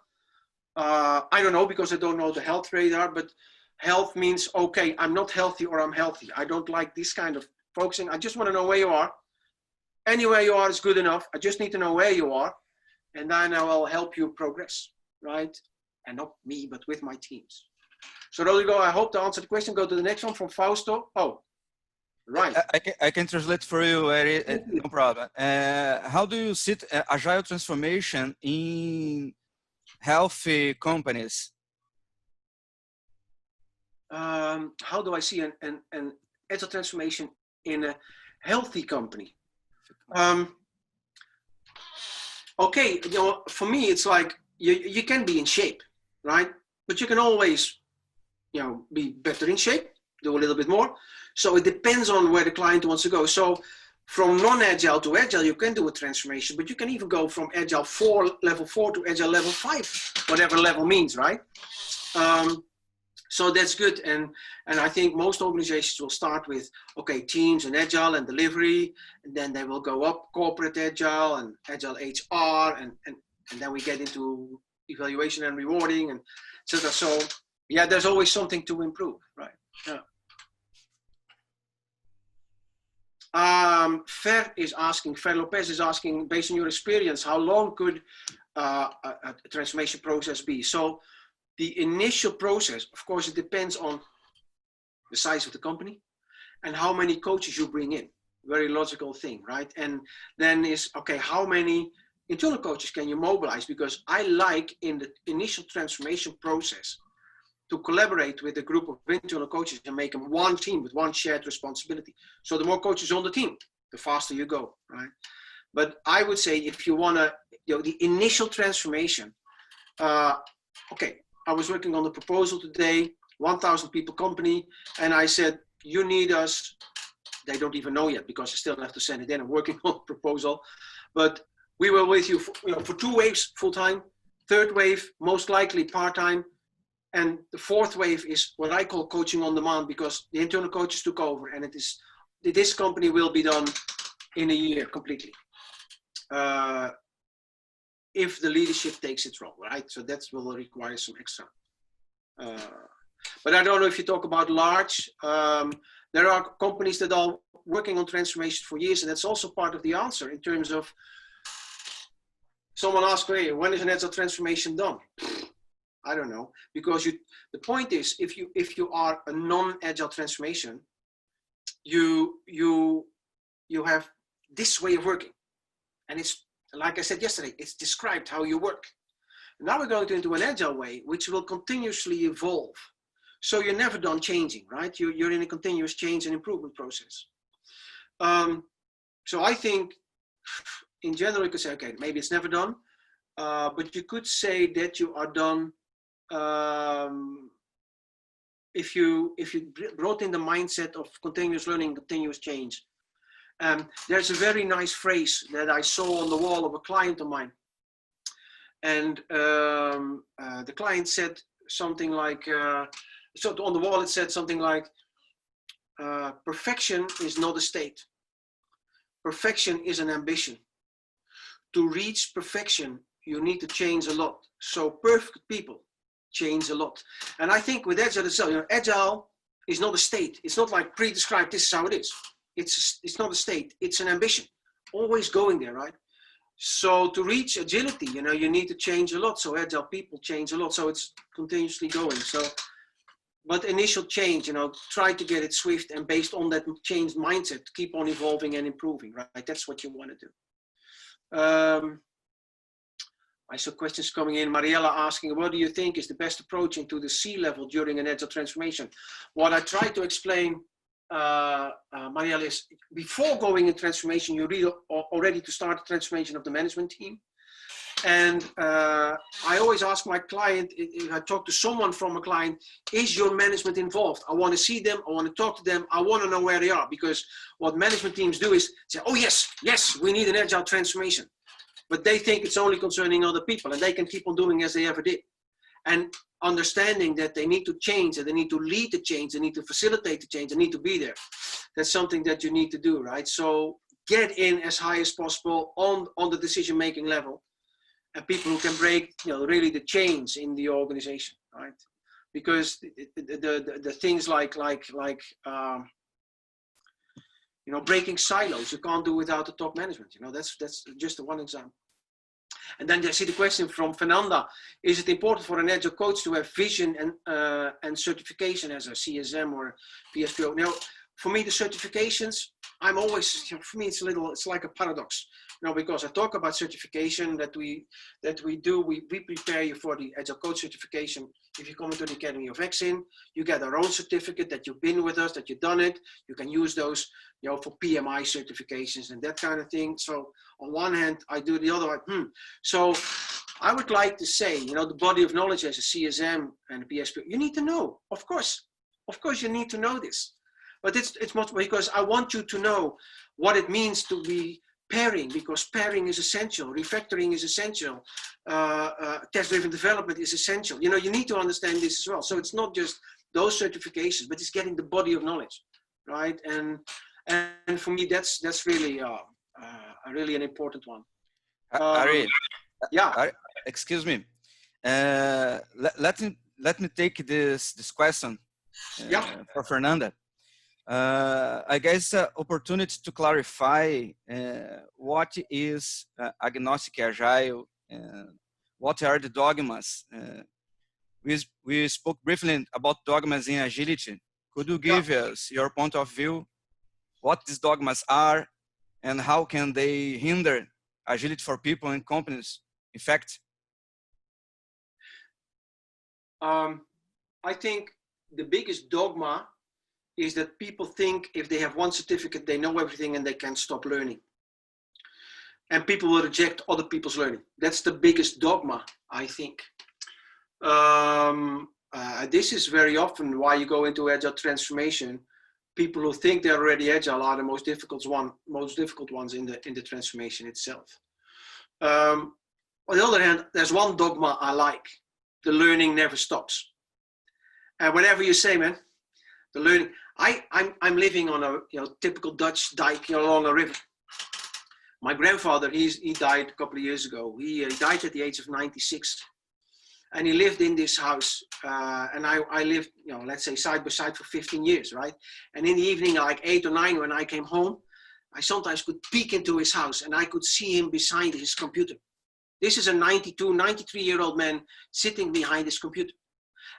A: I don't know, because I don't know the health radar, but health means, okay, I'm not healthy or I'm healthy. I don't like this kind of focusing. I just want to know where you are. Anywhere you are is good enough. I just need to know where you are, and then I will help you progress, right? And not me, but with my teams. So Rodrigo, I hope to answer the question. Go to the next one from Fausto. Oh, right.
B: I can translate for you, Arie, no problem. How do you see agile transformation in healthy companies?
A: How do I see an agile transformation in a healthy company? Okay, for me, it's like you can be in shape, right? But you can always, be better in shape, do a little bit more. So it depends on where the client wants to go. So from non-agile to agile, you can do a transformation, but you can even go from agile level 4 to agile level 5, whatever level means, right? So that's good. And I think most organizations will start with, okay, teams and agile and delivery, and then they will go up corporate agile and agile HR, and then we get into evaluation and rewarding and etc. So yeah, there's always something to improve, right? Yeah. Fer Lopez is asking, based on your experience, how long could a transformation process be? So the initial process, of course, it depends on the size of the company and how many coaches you bring in. Very logical thing, right? And then is, okay, how many internal coaches can you mobilize? Because I like in the initial transformation process to collaborate with a group of internal coaches and make them one team with one shared responsibility. So the more coaches on the team, the faster you go, right? But I would say if you want to, the initial transformation, okay, I was working on the proposal today, 1,000 people company, and I said, you need us. They don't even know yet because I still have to send it in. I'm working on the proposal, but we were with you for 2 waves full time, 3rd wave most likely part time, And the fourth wave is what I call coaching on demand, because the internal coaches took over, and this company will be done in a year completely. If the leadership takes its role, right? So that will require some extra. But I don't know if you talk about large. There are companies that are working on transformation for years, and that's also part of the answer in terms of someone asked, hey, when is an agile transformation done? I don't know, because the point is, if you are a non-agile transformation, you have this way of working, and it's like I said yesterday, it's described how you work. Now we're going into an agile way, which will continuously evolve. So you're never done changing, right? You're in a continuous change and improvement process. So I think, in general, you could say, okay, maybe it's never done, but you could say that you are done if you brought in the mindset of continuous learning, continuous change. There's a very nice phrase that I saw on the wall of a client of mine. And the client said something like, so on the wall it said something like, perfection is not a state. Perfection is an ambition. To reach perfection, you need to change a lot. So perfect people change a lot. And I think with Agile itself, Agile is not a state. It's not like pre-described, this is how it is. It's not a state, it's an ambition. Always going there, right? So to reach agility, you need to change a lot. So Agile people change a lot. So it's continuously going. So, but initial change, try to get it swift, and based on that changed mindset, keep on evolving and improving, right? That's what you want to do. I saw questions coming in. Mariella asking, what do you think is the best approach into the C-level during an Agile transformation? What I try to explain, Mariella, is before going in transformation, you really are ready to start the transformation of the management team. And I always ask my client, if I talk to someone from a client, is your management involved? I want to see them, I want to talk to them, I want to know where they are, because what management teams do is say, oh yes, we need an Agile transformation. But they think it's only concerning other people, and they can keep on doing as they ever did. And understanding that they need to change, that they need to lead the change, they need to facilitate the change, they need to be there. That's something that you need to do, right? So get in as high as possible on the decision-making level, and people who can break, really the chains in the organization, right? Because the things like breaking silos, you can't do without the top management. That's just one example. And then I see the question from Fernanda: is it important for an Agile coach to have vision and certification as a CSM or a PSPO? Now, for me, the certifications, I'm always, for me, it's like a paradox. Because I talk about certification that we prepare you for the Agile Coach certification. If you come into the Academy of Exin, you get our own certificate that you've been with us, that you've done it. You can use those, for PMI certifications and that kind of thing. So on one hand, I do, the other one, So I would like to say, the body of knowledge as a CSM and a PSP, you need to know, of course you need to know this. But it's much because I want you to know what it means to be pairing, because pairing is essential, refactoring is essential, test-driven development is essential. You need to understand this as well. So it's not just those certifications, but it's getting the body of knowledge, right? And for me, that's really really an important one.
B: Arie,
A: yeah.
B: Arie, excuse me. Let me take this question for Fernanda. I guess opportunity to clarify what is agnostic agile, what are the dogmas. We spoke briefly about dogmas in agility. Could you give us your point of view, what these dogmas are, and how can they hinder agility for people and companies? In fact,
A: I think the biggest dogma is that people think if they have one certificate, they know everything and they can stop learning. And people will reject other people's learning. That's the biggest dogma, I think. This is very often why you go into Agile transformation. People who think they're already Agile are the most difficult ones in the transformation itself. On the other hand, there's one dogma I like: the learning never stops. whatever you say, man, the learning. I'm living on a typical Dutch dike along a river. My grandfather, he died a couple of years ago. He died at the age of 96. And he lived in this house, and I lived, let's say side by side for 15 years, right? And in the evening, like 8 or 9, when I came home, I sometimes could peek into his house and I could see him beside his computer. This is a 92, 93-year-old man sitting behind his computer.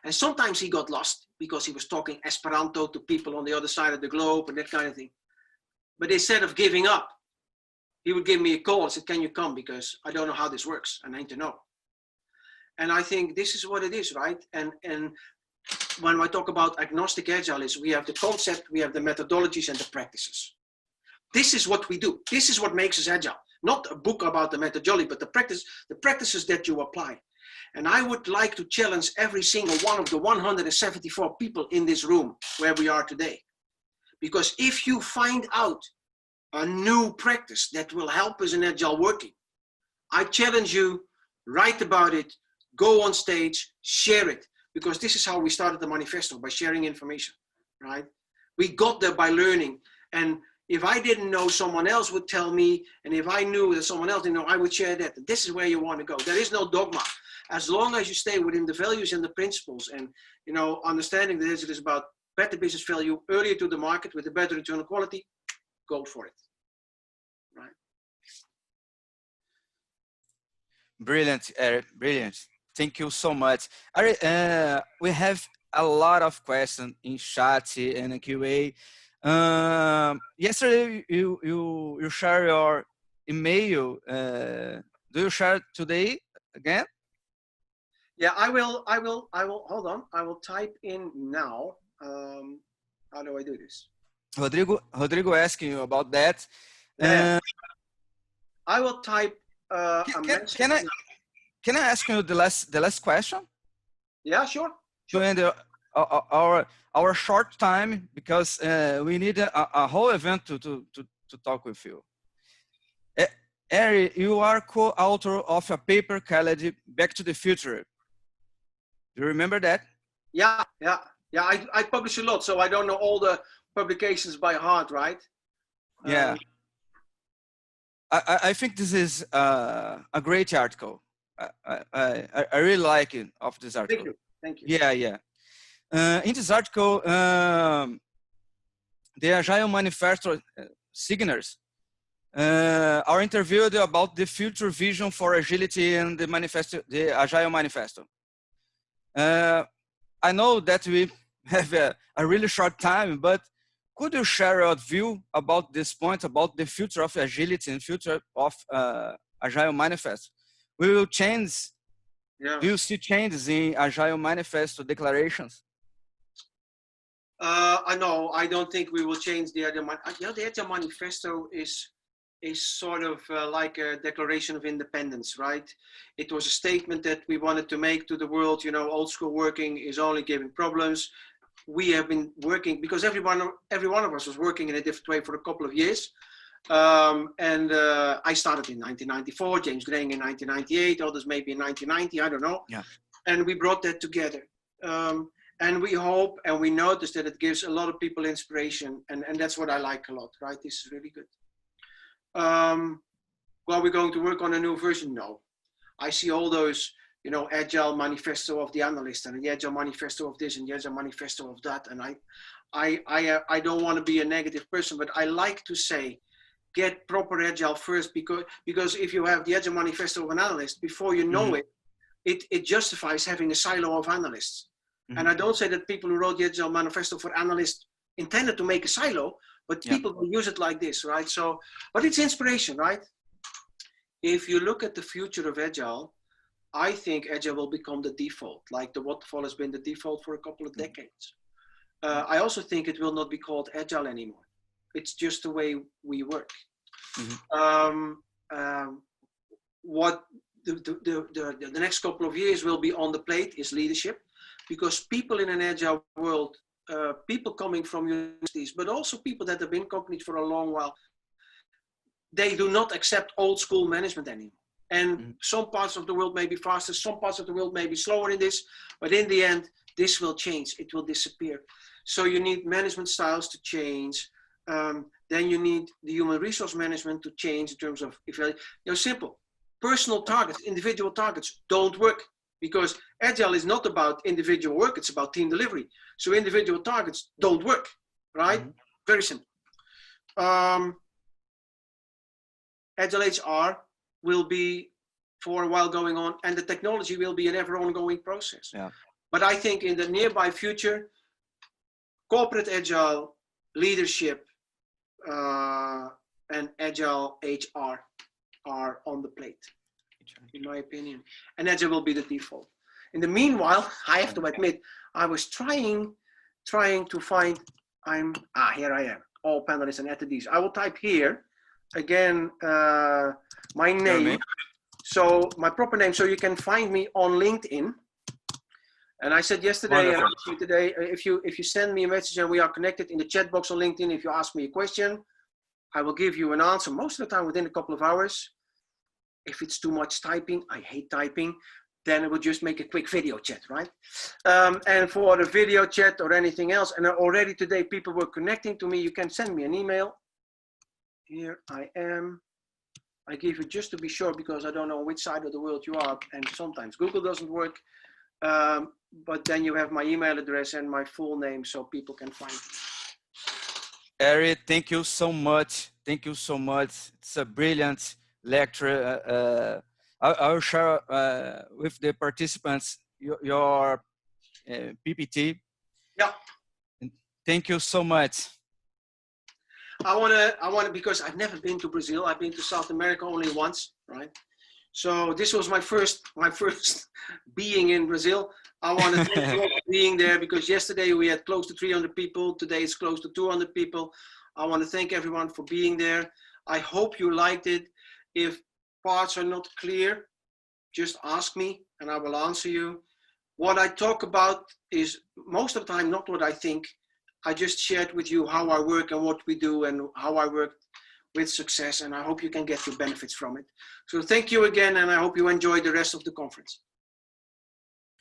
A: And sometimes he got lost because he was talking Esperanto to people on the other side of the globe and that kind of thing. But instead of giving up, he would give me a call and said, can you come? Because I don't know how this works. I need to know. And I think this is what it is, right? And when I talk about agnostic agilism, we have the concept, we have the methodologies and the practices. This is what we do. This is what makes us agile. Not a book about the methodology, but the practices that you apply. And I would like to challenge every single one of the 174 people in this room where we are today. Because if you find out a new practice that will help us in agile working, I challenge you, write about it, go on stage, share it. Because this is how we started the manifesto, by sharing information, right? We got there by learning. And if I didn't know, someone else would tell me. And if I knew that someone else didn't know, I would share that. This is where you want to go. There is no dogma. As long as you stay within the values and the principles and, understanding that it is about better business value, earlier to the market with a better return on quality, go for it, right?
B: Brilliant, Arie, brilliant. Thank you so much. Arie, we have a lot of questions in chat and QA. Yesterday, you share your email. Do you share today again?
A: Yeah, I will, hold on. I will type in now. How do I do this?
B: Rodrigo asking you about that.
A: I will type
B: Can I ask you the last question?
A: Yeah, sure.
B: To end our short time, because we need a whole event to talk with you. Arie, you are co-author of a paper called Back to the Future. Do you remember that?
A: Yeah. I publish a lot, so I don't know all the publications by heart, right?
B: Yeah. I think this is a great article. I really like it of this article.
A: Thank you.
B: Yeah. In this article, the Agile Manifesto signers are interviewed about the future vision for agility in the manifesto, the Agile Manifesto. I know that we have a really short time, but could you share your view about this point, about the future of agility and future of Agile Manifesto? We will change. Yeah. Do you see changes in Agile Manifesto declarations?
A: No, I don't think we will change the Agile. The Agile Manifesto is sort of like a declaration of independence, right? It was a statement that we wanted to make to the world. Old school working is only giving problems. We have been working because every one of us was working in a different way for a couple of years. I started in 1994, James Graham in 1998, others maybe in 1990, I don't know.
B: Yeah. And
A: we brought that together. And we hope and we notice that it gives a lot of people inspiration. And that's what I like a lot, right? This is really good. Well, we're going to work on a new version? No. I see all those, Agile Manifesto of the analyst and the Agile Manifesto of this and the Agile Manifesto of that. And I don't want to be a negative person, but I like to say, get proper Agile first, because if you have the Agile Manifesto of an analyst, before you know it justifies having a silo of analysts. And I don't say that people who wrote the Agile Manifesto for analysts intended to make a silo, but people will use it like this, right? So, but it's inspiration, right? If you look at the future of Agile, I think Agile will become the default, like the waterfall has been the default for a couple of decades. I also think it will not be called Agile anymore. It's just the way we work. What the next couple of years will be on the plate is leadership, because people in an Agile world, people coming from universities, but also people that have been in companies for a long while, they do not accept old school management anymore. And some parts of the world may be faster, some parts of the world may be slower in this, but in the end, this will change, it will disappear. So you need management styles to change. Then you need the human resource management to change in terms of, simple. Personal targets, individual targets don't work, because Agile is not about individual work, it's about team delivery. So individual targets don't work, right? Very simple. Agile HR will be for a while going on, and the technology will be an ever ongoing process.
B: Yeah.
A: But I think in the nearby future, corporate Agile leadership and Agile HR are on the plate, in my opinion. And Agile will be the default. In the meanwhile, I have to admit, I was trying to find, here I am, all panelists and attendees. I will type here, again, my name. So my proper name, so you can find me on LinkedIn. And I said yesterday, and I'll today, if you send me a message and we are connected in the chat box on LinkedIn, if you ask me a question, I will give you an answer most of the time within a couple of hours. If it's too much typing, I hate typing, then it will just make a quick video chat, right? And for the video chat or anything else, and already today people were connecting to me, you can send me an email. Here I am. I give you just to be sure, because I don't know which side of the world you are, and sometimes Google doesn't work. But then you have my email address and my full name, so people can find me.
B: Arie, thank you so much. Thank you so much. It's a brilliant lecture. I will share with the participants your PPT.
A: Yeah.
B: And thank you so much.
A: I wanna, because I've never been to Brazil. I've been to South America only once, right? So this was my first being in Brazil. I want to thank you all for being there, because yesterday we had close to 300 people. Today it's close to 200 people. I want to thank everyone for being there. I hope you liked it. If parts are not clear, just ask me and I will answer you. What I talk about is most of the time not what I think. I just shared with you how I work and what we do and how I work with success, and I hope you can get your benefits from it. So thank you again, and I hope you enjoy the rest of the conference.